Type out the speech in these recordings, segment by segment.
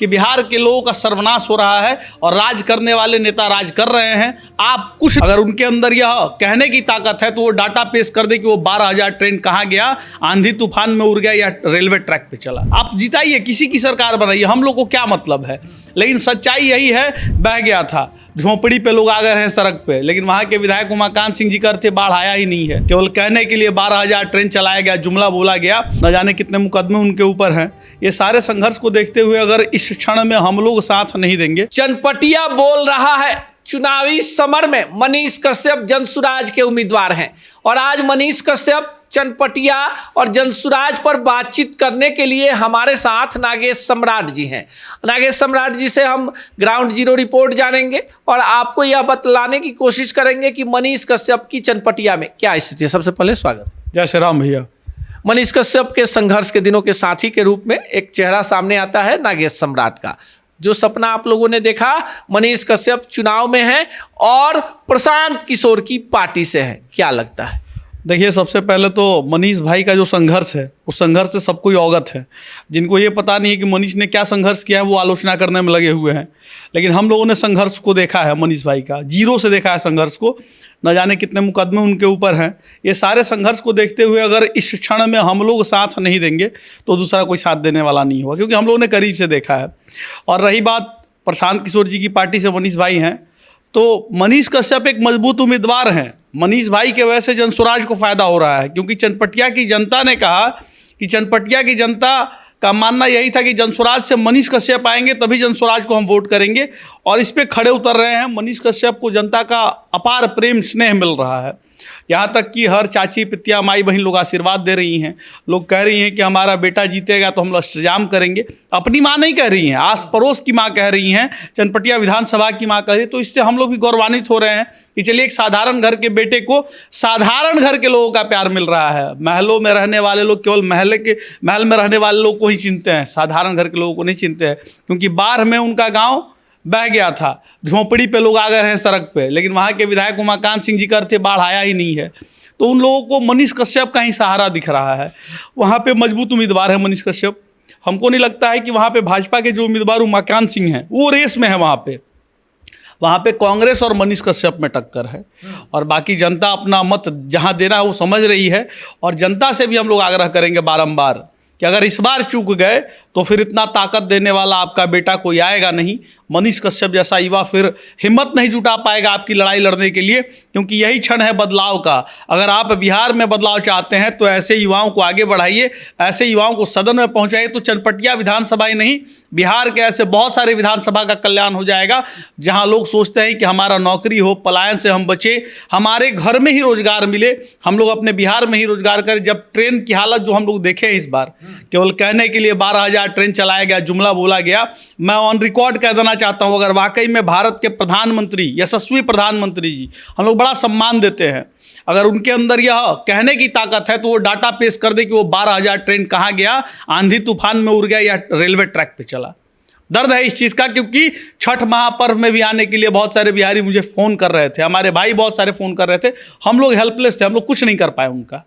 कि बिहार के लोगों का सर्वनाश हो रहा है और राज करने वाले नेता राज कर रहे हैं। आप कुछ अगर उनके अंदर यह कहने की ताकत है तो वो डाटा पेश कर दे कि वो 12,000 ट्रेन कहाँ गया, आंधी तूफान में उड़ गया या रेलवे ट्रैक पे चला। आप जिताइए, किसी की सरकार बनाइए, हम लोग को क्या मतलब है। लेकिन सच्चाई यही है, बह गया था, झोंपड़ी पे लोग आ गए हैं सड़क पे, लेकिन वहाँ के विधायक उमाकांत सिंह जी करते बाढ़ आया ही नहीं है। केवल कहने के लिए 12,000 ट्रेन चलाया गया, जुमला बोला गया, न जाने कितने मुकदमे उनके ऊपर हैं। ये सारे संघर्ष को देखते हुए अगर इस क्षण में हम लोग साथ नहीं देंगे। चनपटिया बोल रहा है। चुनावी समर में मनीष कश्यप जनसुराज के उम्मीदवार हैं और आज मनीष कश्यप चनपटिया और जनसुराज पर बातचीत करने के लिए हमारे साथ नागेश सम्राट जी हैं। नागेश सम्राट जी से हम ग्राउंड जीरो रिपोर्ट जानेंगे और आपको यह बतलाने की कोशिश करेंगे कि मनीष कश्यप की चनपटिया में क्या स्थिति है। सबसे पहले स्वागत। जय श्री राम भैया। मनीष कश्यप के संघर्ष के दिनों के साथी के रूप में एक चेहरा सामने आता है नागेश सम्राट का। जो सपना आप लोगों ने देखा, मनीष कश्यप चुनाव में है और प्रशांत किशोर की पार्टी से है, क्या लगता है? देखिए, सबसे पहले तो मनीष भाई का जो संघर्ष है उस संघर्ष से सबको अवगत है। जिनको ये पता नहीं है कि मनीष ने क्या संघर्ष किया है वो आलोचना करने में लगे हुए हैं, लेकिन हम लोगों ने संघर्ष को देखा है। मनीष भाई का जीरो से देखा है संघर्ष को, न जाने कितने मुकदमे उनके ऊपर हैं। ये सारे संघर्ष को देखते हुए अगर इस क्षण में हम लोग साथ नहीं देंगे तो दूसरा कोई साथ देने वाला नहीं होगा, क्योंकि हम लोगों ने करीब से देखा है। और रही बात प्रशांत किशोर जी की पार्टी से मनीष भाई हैं, तो मनीष कश्यप एक मजबूत उम्मीदवार हैं। मनीष भाई के वजह से जनसुराज को फायदा हो रहा है, क्योंकि चनपटिया की जनता ने कहा कि चनपटिया की जनता का मानना यही था कि जनसुराज से मनीष कश्यप आएंगे तभी जनसुराज को हम वोट करेंगे, और इस पे खड़े उतर रहे हैं। मनीष कश्यप को जनता का अपार प्रेम स्नेह मिल रहा है। यहाँ तक कि हर चाची पितिया माई बहन लोग आशीर्वाद दे रही हैं। लोग कह रही हैं कि हमारा बेटा जीतेगा तो हम अष्टजाम करेंगे। अपनी माँ नहीं कह रही हैं, आस पड़ोस की माँ कह रही हैं, चनपटिया विधानसभा की माँ कह रही है। तो इससे हम लोग भी गौरवान्वित हो रहे हैं कि चलिए एक साधारण घर के बेटे को साधारण घर के लोगों का प्यार मिल रहा है। महलों में रहने वाले लोग केवल महल में रहने वाले लोग को ही चिनते हैं, साधारण घर के लोगों को नहीं चिनते हैं, क्योंकि बाढ़ में उनका गाँव बह गया था, झोंपड़ी पे लोग आ गए हैं सड़क पे, लेकिन वहाँ के विधायक उमाकांत सिंह जी करते बाढ़ आया ही नहीं है। तो उन लोगों को मनीष कश्यप का ही सहारा दिख रहा है। वहाँ पे मजबूत उम्मीदवार है मनीष कश्यप। हमको नहीं लगता है कि वहाँ पे भाजपा के जो उम्मीदवार उमाकांत सिंह हैं वो रेस में है। वहाँ पे कांग्रेस और मनीष कश्यप में टक्कर है, और बाकी जनता अपना मत जहाँ देना है वो समझ रही है। और जनता से भी हम लोग आग्रह करेंगे बारंबार कि अगर इस बार चूक गए तो फिर इतना ताकत देने वाला आपका बेटा कोई आएगा नहीं। मनीष कश्यप जैसा युवा फिर हिम्मत नहीं जुटा पाएगा आपकी लड़ाई लड़ने के लिए, क्योंकि यही क्षण है बदलाव का। अगर आप बिहार में बदलाव चाहते हैं तो ऐसे युवाओं को आगे बढ़ाइए, ऐसे युवाओं को सदन में पहुंचाइए, तो चनपटिया विधानसभा ही नहीं, बिहार के ऐसे बहुत सारे विधानसभा का कल्याण हो जाएगा जहां लोग सोचते हैं कि हमारा नौकरी हो, पलायन से हम बचे, हमारे घर में ही रोजगार मिले, हम लोग अपने बिहार में ही रोजगार करें। जब ट्रेन की हालत जो हम लोग देखे इस बार, केवल कहने के लिए 12,000 ट्रेन चलाया गया, जुमला बोला गया। मैं ऑन रिकॉर्ड कह देना चाहता हूँ, अगर वाकई में भारत के प्रधानमंत्री, यशस्वी प्रधानमंत्री जी, हम लोग बड़ा सम्मान देते हैं, अगर उनके अंदर यह कहने की ताकत है तो वो डाटा पेश कर दे कि वो 12,000 ट्रेन कहाँ गया, आंधी तूफान में उड़ गया या रेलवे ट्रैक पे चला। दर्द है इस चीज़ का, क्योंकि छठ महापर्व में भी आने के लिए बहुत सारे बिहारी मुझे फ़ोन कर रहे थे, हमारे भाई बहुत सारे फ़ोन कर रहे थे। हम लोग हेल्पलेस थे, हम लोग कुछ नहीं कर पाए उनका,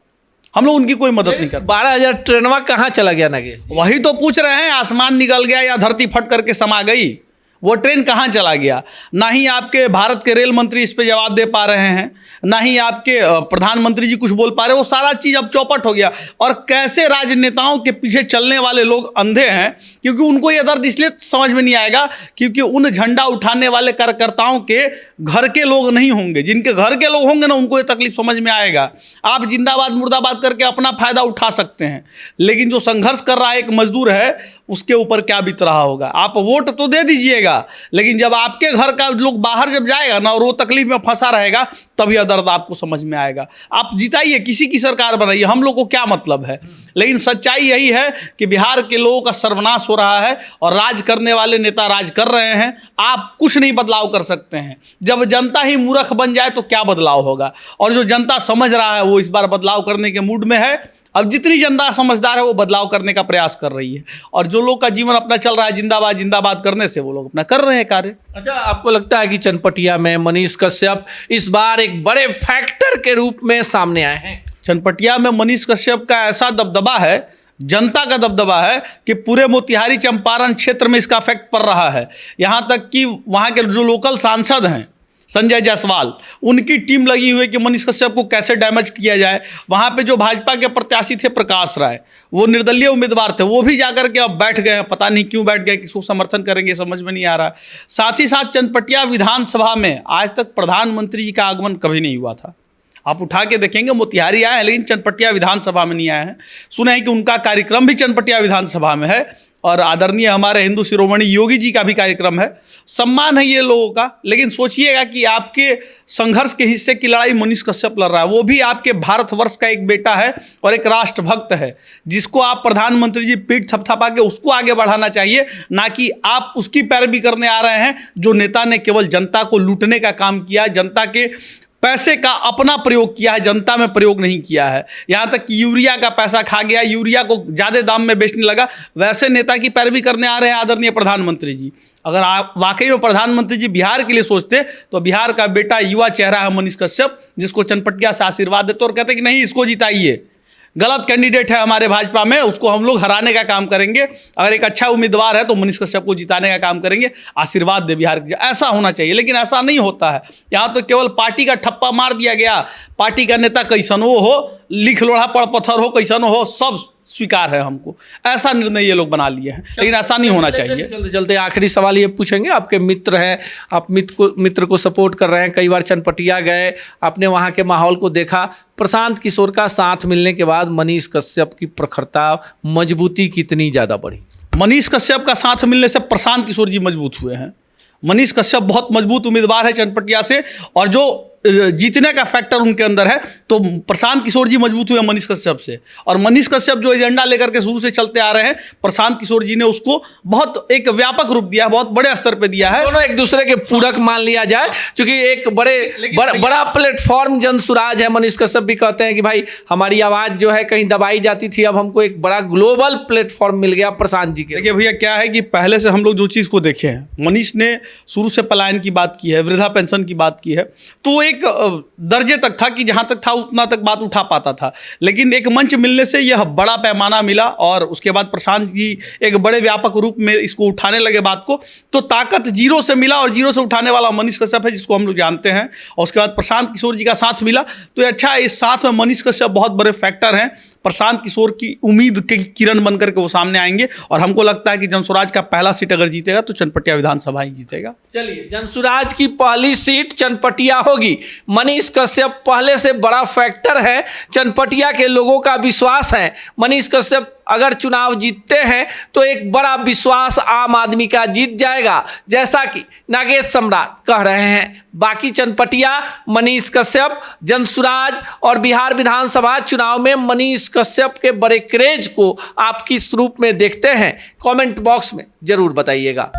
हम लोग उनकी कोई मदद नहीं कर। 12,000 ट्रेनवा कहाँ चला गया नागेश? वही तो पूछ रहे हैं, आसमान निकल गया या धरती फट करके समा गई? वो ट्रेन कहाँ चला गया? ना ही आपके भारत के रेल मंत्री इस पे जवाब दे पा रहे हैं, ना ही आपके प्रधानमंत्री जी कुछ बोल पा रहे। वो सारा चीज़ अब चौपट हो गया। और कैसे राजनेताओं के पीछे चलने वाले लोग अंधे हैं, क्योंकि उनको ये दर्द इसलिए समझ में नहीं आएगा क्योंकि उन झंडा उठाने वाले कार्यकर्ताओं के घर के लोग नहीं होंगे। जिनके घर के लोग होंगे ना, उनको ये तकलीफ समझ में आएगा। आप जिंदाबाद मुर्दाबाद करके अपना फायदा उठा सकते हैं, लेकिन जो संघर्ष कर रहा है एक मजदूर है, उसके ऊपर क्या बीत रहा होगा। आप वोट तो दे दीजिएगा, लेकिन जब आपके घर का लोग बाहर जब जाएगा ना और वो तकलीफ में फंसा रहेगा, तब यह दर्द आपको समझ में आएगा। आप जिताइए, किसी की सरकार बनाइए, हम लोग को क्या मतलब है। लेकिन सच्चाई यही है कि बिहार के लोगों का सर्वनाश हो रहा है और राज करने वाले नेता राज कर रहे हैं। आप कुछ नहीं बदलाव कर सकते हैं। जब जनता ही मूर्ख बन जाए तो क्या बदलाव होगा। और जो जनता समझ रहा है वो इस बार बदलाव करने के मूड में है। अब जितनी जनता समझदार है वो बदलाव करने का प्रयास कर रही है, और जो लोग का जीवन अपना चल रहा है जिंदाबाद जिंदाबाद करने से, वो लोग अपना कर रहे हैं कार्य। अच्छा, आपको लगता है कि चनपटिया में मनीष कश्यप इस बार एक बड़े फैक्टर के रूप में सामने आए हैं? चनपटिया में मनीष कश्यप का ऐसा दबदबा है, जनता का दबदबा है कि पूरे मोतिहारी चंपारण क्षेत्र में इसका इफेक्ट पड़ रहा है। यहाँ तक कि वहाँ के जो लोकल सांसद हैं संजय जायसवाल, उनकी टीम लगी हुई है कि मनीष कश्यप को कैसे डैमेज किया जाए। वहाँ पे जो भाजपा के प्रत्याशी थे प्रकाश राय, वो निर्दलीय उम्मीदवार थे, वो भी जाकर के अब बैठ गए हैं। पता नहीं क्यों बैठ गए, किसको समर्थन करेंगे समझ में नहीं आ रहा। साथ ही साथ चनपटिया विधानसभा में आज तक प्रधानमंत्री जी का आगमन कभी नहीं हुआ था। आप उठा के देखेंगे, मोतिहारी आए हैं लेकिन चनपटिया विधानसभा में नहीं आए हैं। सुने हैं कि उनका कार्यक्रम भी चनपटिया विधानसभा में है और आदरणीय हमारे हिंदू शिरोमणि योगी जी का भी कार्यक्रम है। सम्मान है ये लोगों का, लेकिन सोचिएगा कि आपके संघर्ष के हिस्से की लड़ाई मनीष कश्यप लड़ रहा है। वो भी आपके भारतवर्ष का एक बेटा है और एक राष्ट्रभक्त है, जिसको आप प्रधानमंत्री जी पीठ थपथपा के उसको आगे बढ़ाना चाहिए, ना कि आप उसकी पैरवी करने आ रहे हैं जो नेता ने केवल जनता को लूटने का काम किया, जनता के पैसे का अपना प्रयोग किया है, जनता में प्रयोग नहीं किया है। यहाँ तक कि यूरिया का पैसा खा गया, यूरिया को ज़्यादा दाम में बेचने लगा। वैसे नेता की पैरवी करने आ रहे हैं आदरणीय प्रधानमंत्री जी। अगर आप वाकई में प्रधानमंत्री जी बिहार के लिए सोचते तो बिहार का बेटा युवा चेहरा है मनीष कश्यप, जिसको चनपटिया से आशीर्वाद देते और कहते कि नहीं इसको जिताइए, गलत कैंडिडेट है हमारे भाजपा में, उसको हम लोग हराने का काम करेंगे। अगर एक अच्छा उम्मीदवार है तो मनीष कश्यप को जिताने का काम करेंगे, आशीर्वाद दे बिहार के। ऐसा होना चाहिए, लेकिन ऐसा नहीं होता है। यहाँ तो केवल पार्टी का ठप्पा मार दिया गया। पार्टी का नेता कैसनो हो, लिख लोढ़ा पड़ पत्थर हो, कैसनो हो, सब स्वीकार है हमको। ऐसा निर्णय ये लोग बना लिए हैं, लेकिन ऐसा नहीं होना चाहिए। चलते चलते आखिरी सवाल ये पूछेंगे, आपके मित्र हैं, आप मित्र को सपोर्ट कर रहे हैं, कई बार चनपटिया गए, आपने वहाँ के माहौल को देखा। प्रशांत किशोर का साथ मिलने के बाद मनीष कश्यप की प्रखरता, मजबूती कितनी ज़्यादा बढ़ी? मनीष कश्यप का साथ मिलने से प्रशांत किशोर जी मजबूत हुए हैं। मनीष कश्यप बहुत मजबूत उम्मीदवार है चनपटिया से, और जो जीतने का फैक्टर उनके अंदर है, तो प्रशांत किशोर जी मजबूत हुए मनीष कश्यप से। और मनीष कश्यप जो एजेंडा लेकर के शुरू से चलते आ रहे हैं, प्रशांत किशोर जी ने उसको बहुत एक व्यापक रूप दिया, बहुत बड़े स्तर पे दिया है। दोनों एक दूसरे के पूरक मान लिया जाए, क्योंकि एक बड़ा प्लेटफॉर्म जनसुराज है। मनीष कश्यप भी कहते हैं कि भाई हमारी आवाज़ जो है कहीं दबाई जाती थी, अब हमको एक बड़ा ग्लोबल प्लेटफॉर्म मिल गया प्रशांत जी के। देखिए भैया, क्या है कि पहले से हम लोग जो चीज़ को देखे हैं, मनीष ने शुरू से पलायन की बात की है, वृद्धा पेंशन की बात की है, तो एक दर्जे तक था कि जहां तक था उतना तक बात उठा पाता था। लेकिन एक मंच मिलने से यह बड़ा पैमाना मिला, और उसके बाद प्रशांत जी एक बड़े व्यापक रूप में इसको उठाने लगे बात को। तो ताकत जीरो से मिला, और जीरो से उठाने वाला मनीष कश्यप है, जिसको हम लोग जानते हैं। और उसके बाद प्रशांत किशोर जी का साथ मिला, तो अच्छा है, इस साथ में मनीष कश्यप बहुत बड़े फैक्टर हैं। प्रशांत किशोर की उम्मीद के किरण बनकर के वो सामने आएंगे, और हमको लगता है कि जनसुराज का पहला सीट अगर जीतेगा तो चनपटिया विधानसभा ही जीतेगा। चलिए, जनसुराज की पहली सीट चनपटिया होगी। मनीष कश्यप पहले से बड़ा फैक्टर है, चनपटिया के लोगों का विश्वास है। मनीष कश्यप अगर चुनाव जीतते हैं तो एक बड़ा विश्वास आम आदमी का जीत जाएगा, जैसा कि नागेश सम्राट कह रहे हैं। बाकी चनपटिया, मनीष कश्यप, जनसुराज और बिहार विधानसभा चुनाव में मनीष कश्यप के बड़े क्रेज को आप किस रूप में देखते हैं, कमेंट बॉक्स में जरूर बताइएगा।